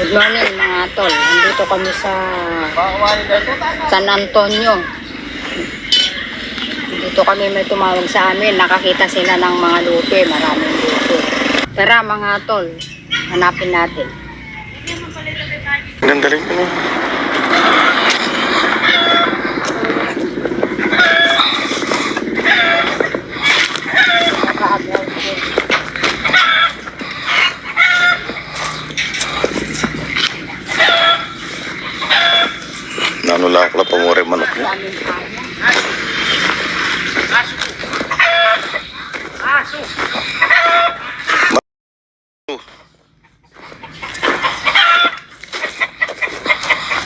Good morning mga tol. Nandito kami sa San Antonio. Dito kami may tumawag sa amin. Nakakita sila ng mga lupe. Maraming lupe. Tara mga tol. Hanapin natin. Gandaling ko. Nakaagaw ko. Nanulak la pamore manok mo. Daming Aso.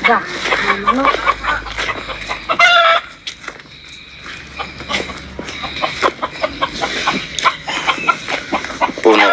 Da, ano? Puno.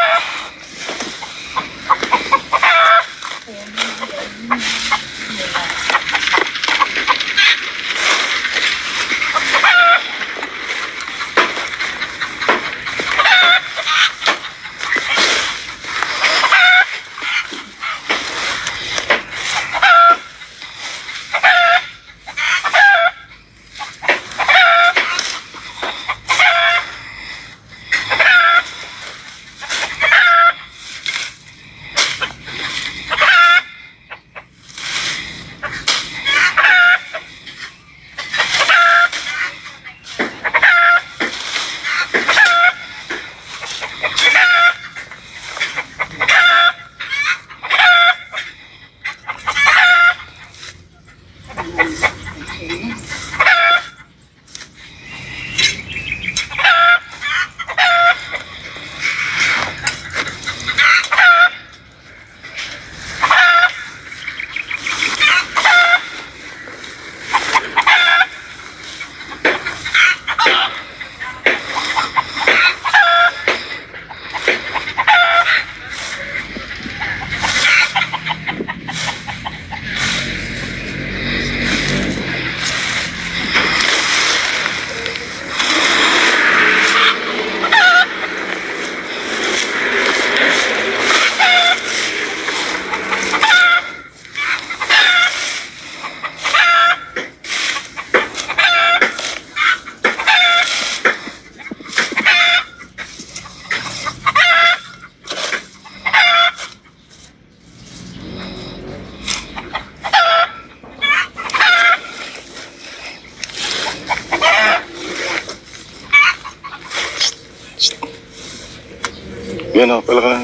Yan o, pala ka.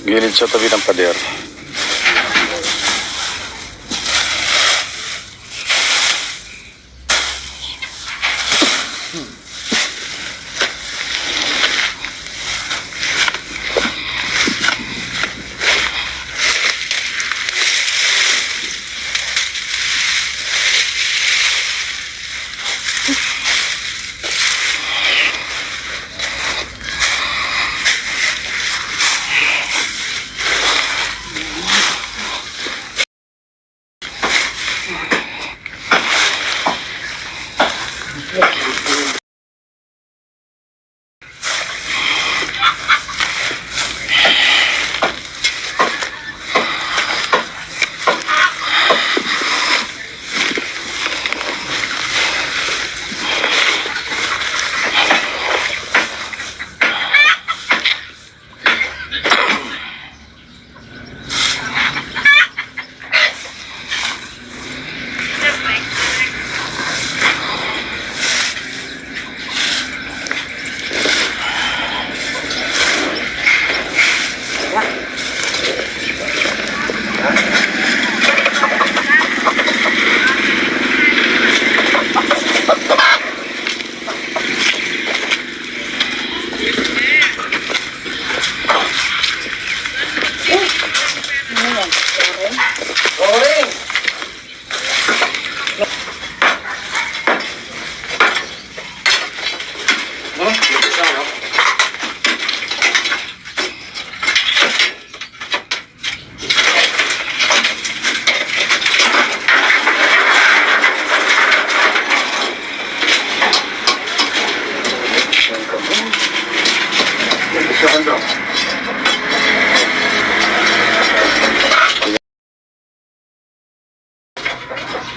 Gilid sa tabi ng pader.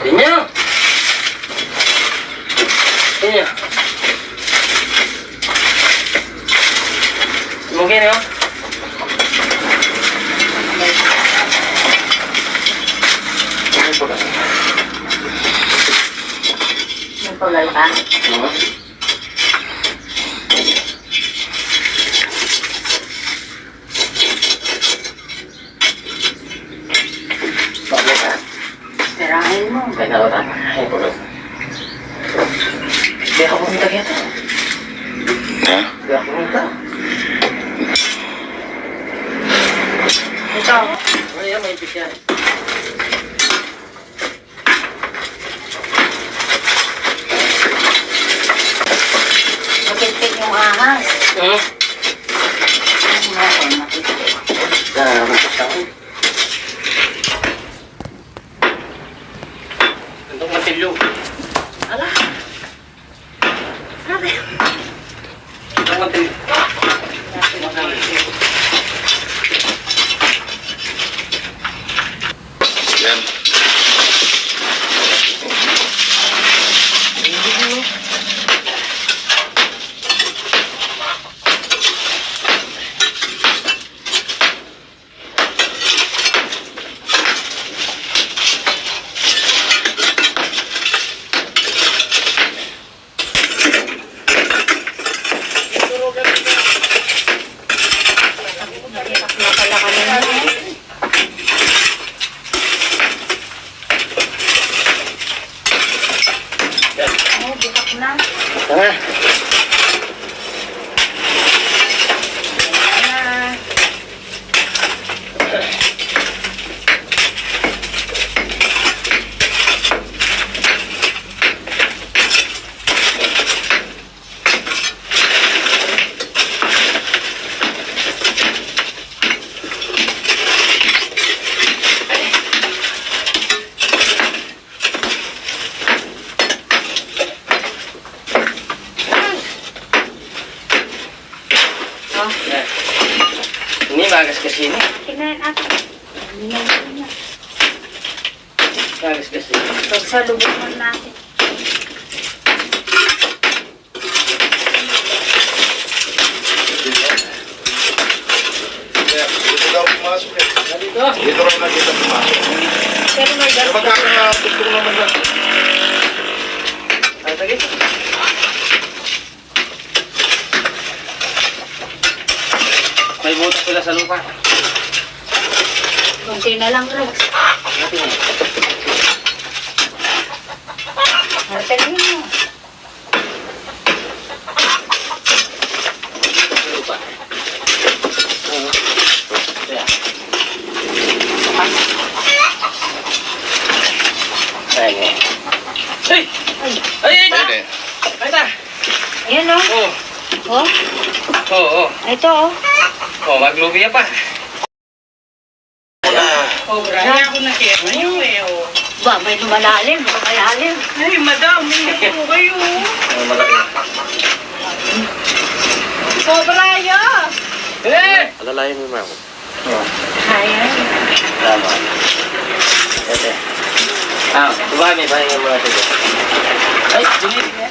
Inyo! Inyo! Mungkin ya? Nagpagal ka? Tirahin mo. Kaya na orang. Ay, pulot. Kaya ako pumunta kaya. Ha? Kaya ako pumunta. Ito. Ano yan, may ipis yan. Makitik yung ahas. Hmm? Ano, makitik. Mampis ako. Itong matilyo. Ala. Sabi. Itong matilyo. Yan. Nakitak na pala kanina. Oh, bitak na. Tara. Ah. Oh, Ini bagas ke sini. kinain ako. Hindi na. Bagas ke sini. Pagsalubog mo natin. Dito daw pumasok eh. Dito. Dito rin na kita pumasok. Pero may gas. Magkakatugtog naman lang. Ay, tagi. May butas sila sa lupa. Kunti na lang, Rex. Martin mo. Sa lupa. Kaya. Ay, ay. Ay! Ay, Ay, ay! Pwede. Ay, ta! ayan o. Oh, Oh, oh, oh. ito o. Oh, maglubiya pa. Oh, braya ako na kaya ngayon eh. Oh. Ba, may lumalalim. Lumalalim. Ay, madam, hindi po kayo. Oh, malaki. Oh, Braya! Eh! Alalayan mo, ma'am. Oh, Ayan. tama. Ete. Ah, dumami pa yung mga tigo. Ay, sulit. Eh.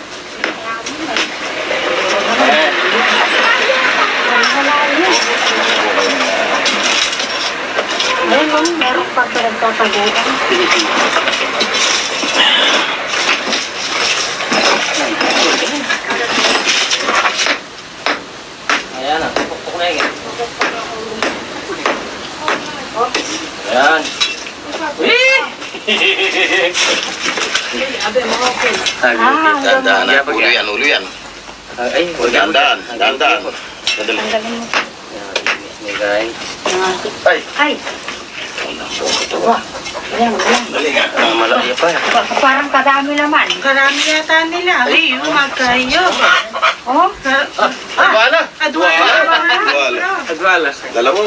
Lumalalim. Ayun o, meron pa pinagtataguan. Ayan, pupukpuk na yun. Ayan. Wih! Dandaan na. Ulo yan. Ay, Dandaan. Dandaan. Madali. Tanggalin mo. Ini guys. Nangasip. Ay, Ay! Wah, ayan, ayan. Dali nga. malaki pa. Parang kadami naman. Karami yata nila. Ay, magkayo. Oh, Adwala. Adwala. Wala. Adwala. Dalawa.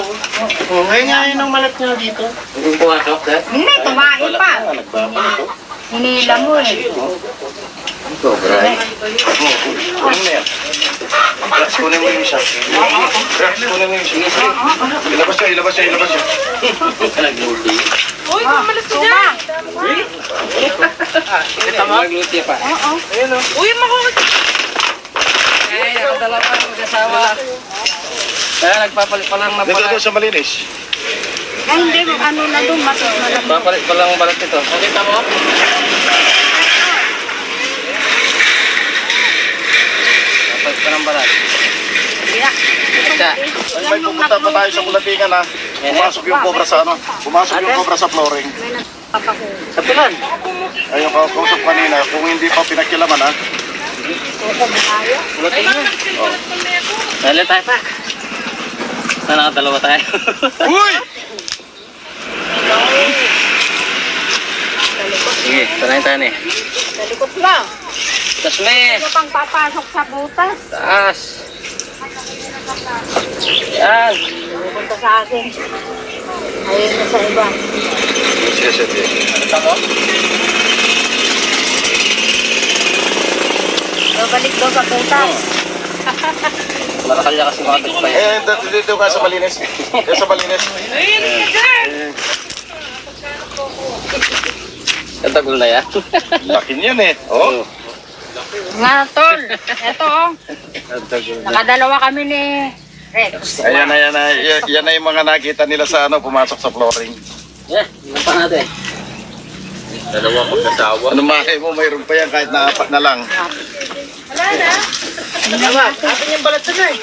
Oh, ngayon nga yun ang malat niya dito. Hindi pumasok, sir. hindi, kumain pa. Nagbabalik ko. Hinila mo eh. Ito, bray. Ano na yan? Relax, kunin mo yung isa. Relax, kunin mo yung isa. Ilabas niya, ilabas niya, ilabas niya. Nagluti. Uy, kumalas ka dyan. Nagluti pa. Uy, makukot. Ay, nakadala pa ng mag-asawa. Kaya nagpapalit pa lang na Dito pala. doon sa malinis. Ay, hindi. Ano na doon? Malamig. Nagpapalit pa lang ang balat ito. Nakita mo? Nagpapalit pa ng balat. Isa. Ay, may pupunta pa tayo sa Bulatingan ha. Pumasok yung cobra sa ano. Pumasok yung cobra sa flooring. Sa pilan. Ayun, kausap kanina. Kung hindi pa pinakilaman ha. Bulating na. Dali tayo pa. Na nakadalawa tayo. Uy! Sige, tanayin tayo eh. Talikot lang. Tas may. Ano pang papasok sa butas? Taas. Yan. Pupunta sa akin. Ayun na sa iba. Sige, sige. Kita mo? Balik daw sa butas. Marakalya kasi mga tikpay. Dito ka sa malinis. Dito sa malinis. Ayun ka dyan. Katagol na yan. Laki niyan eh. Oh. Nga, tol. Ito, oh. Katagol na. Nakadalawa kami ni Rex. Ayan na, yan na. Yan na yung mga nakita nila sa ano, pumasok sa flooring. Yeah, ilan pa natin? Dalawa pagkasawa. Ano mahay mo, mayroon pa yan kahit na apat na lang. Wala na. Atin yung balat na eh.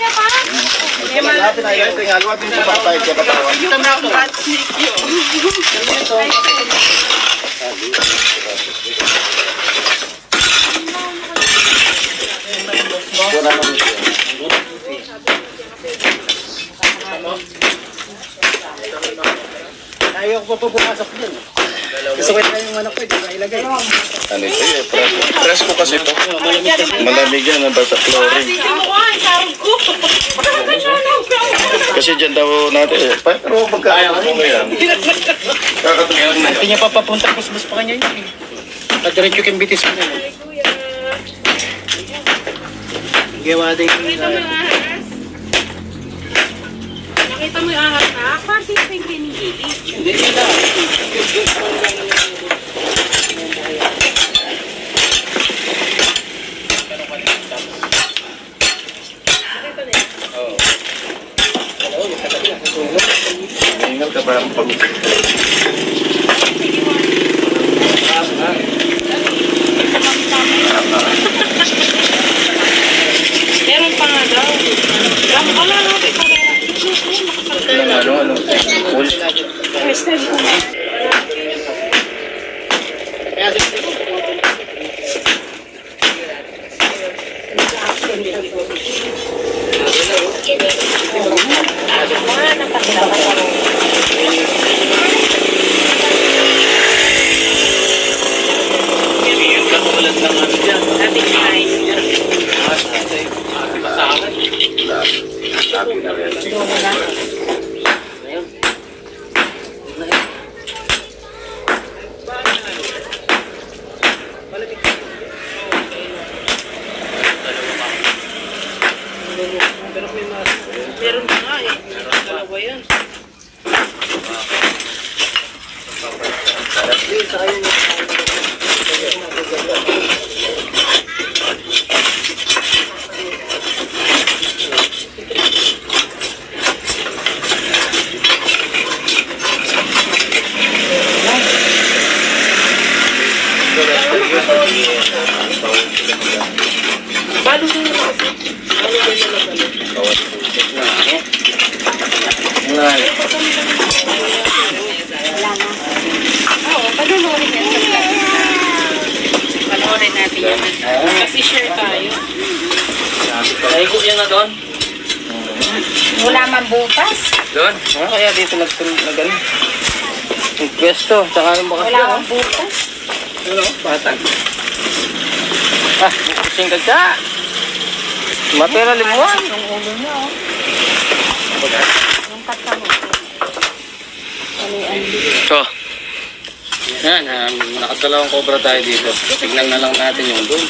Lapit na yan, tingnan. Luwag din sa patay siya katawan. Ito na ako bat snake yun. Wala naman ito. Ayaw ko pa pumasok din. Gusto ko yung anak ko, hindi ilagay. Ano ito eh, presko kasi ito. Malamig yan, nandun sa flooring. Dito mo ka, sarong ko. Kasi dyan daw natin eh. Pero magkaya mo yan. Hindi niya pa papunta, kusbus pa kanya yun. Padiretso yung bitis mo na yun. Gawa din yung Nakita mo yung ahas na? Kasi yung kinigili. hindi nila. Ingal ka ba ang pag... Meron pa nga daw. Damo ka lang, no? Ano? Katulad ng ano dyan. Ating kain. Meron pa nga eh. Dalawa yan. Balo din naman kasi. Balo din naman. Oo, panunurin yan sa vlog. Panunurin natin yan. Kasi share tayo. Naigo yan na doon. Wala man butas. Doon? Kaya dito nag-ano. Nag-pwesto. Tsaka anong bakas Wala man butas. Ano? Batag. Kusing ka ka. Matera limuan. Yung ulo niya, oh. Yung katamo. So, yan. Nakadalawang cobra tayo dito. Tignan na lang natin yung doon.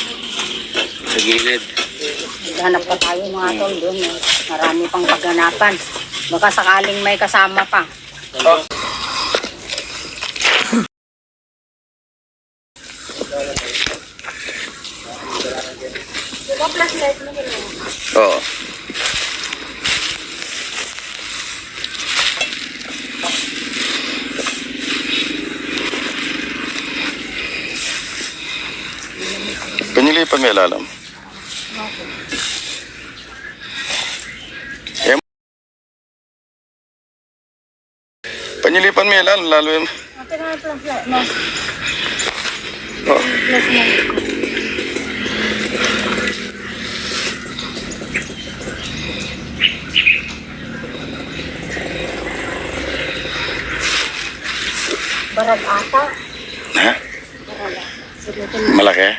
Sa gilid. Maghanap pa tayo mga tol doon. Marami pang paghanapan. Baka sakaling may kasama pa. Oh. Oo. Pinilipan may ilalim. Panilipan mo yan, lalo yun. Oh. Barag ata. Ha? Malaki?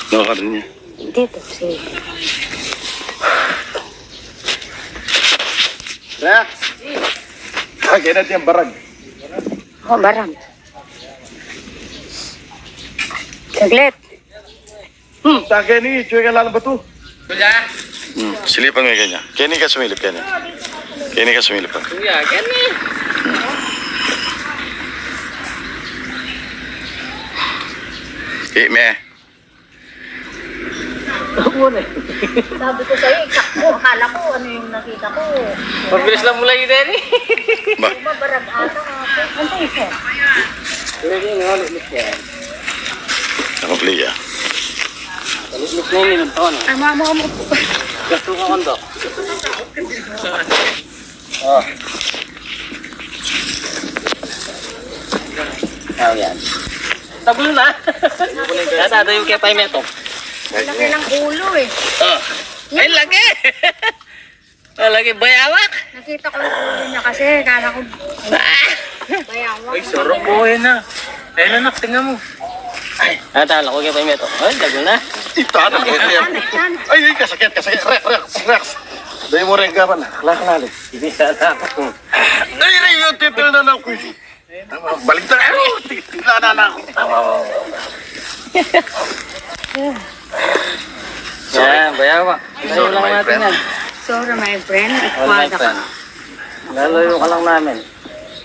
Nakakaroon niya. Dito, sige. Rex! Ganyan yung barag. Oh, barang. Saglit. Tagay ni, cuy ka lalang bato. Kuya. Silipan mo yung ganyan. Kaya ka sumilip, kaya ka sumilip pa. Kuya, ganyan. Me. Sabi ko sa'yo, sakto. Akala ko ano yung nakita ko. Mabilis lang mula yun, Danny. Ba? Barag ata. Ano isa? Ako play ah. Mabilis na yun, ano? Ay, mama mo. Gasto ka kondo. Yan. Tabulo na. Nasa yung kaya tayo meto. Laki ng ulo eh. Ay, lagi. Lagi bayawak. Nakita ko yung ulo niya kasi. Kala ko bayawak. Ay, sorok mo na. Ay, nanak, tingnan mo. Ay, natala ko kaya tayo meto. Ay, tagal na. Ito, ano ko yan? Ay, kasakit. Rex. Dahil mo rin gaban. Lakalali. Hindi sana ako. Ay, yung titil na na ako. Balik na ako. Titila na ako. Yan, bayawak. Layo lang natin yan. Sorry my friend. All my Ikwada ka. friend. Lalayo ka lang namin.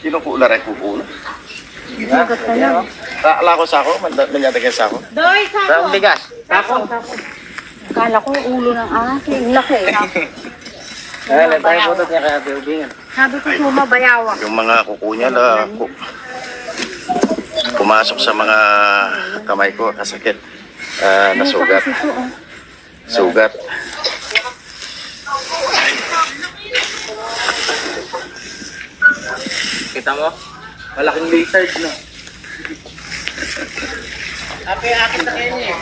Sino po ular ay kukulo? Sagot ka lang. Ala ko sa ako. Manyatagay sa ako. Doy, Sa bigas. Tako. Kala ko yung ulo ng aso. Yung laki. Ay, tayo po niya kaya biubingan. Sabi ko suma bayawak. Yung mga kuko niya na pumasok sa mga kamay ko. Kasakit. Nasugat. Sugat. Kita mo? Malaking lizard na. Akin na kayo niya.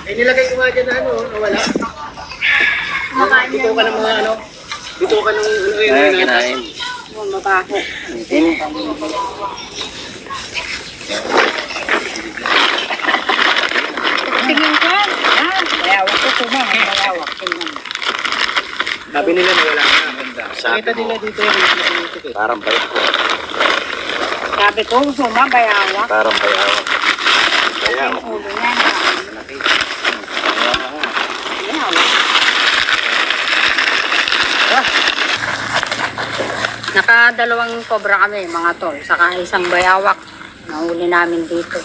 Eh, nilagay ko nga dyan na ano, nawala. Dito ka ng mga ano. Dito ka ng ano yun. Ay, kinain. Mabaho. Tingin ka. Bayawak ko suma. Bayawak. Tingnan. Sabi nila nawala ka na. Ganda. Sabi Kita ko. nila dito yung Parang bayaw. Sabi ko suma. Bayawak. Parang bayaw. Bayaw. Yung ulo niya. Bayawak. Nakadalawang cobra kami, mga tol. Saka isang bayawak. Nahuli namin dito.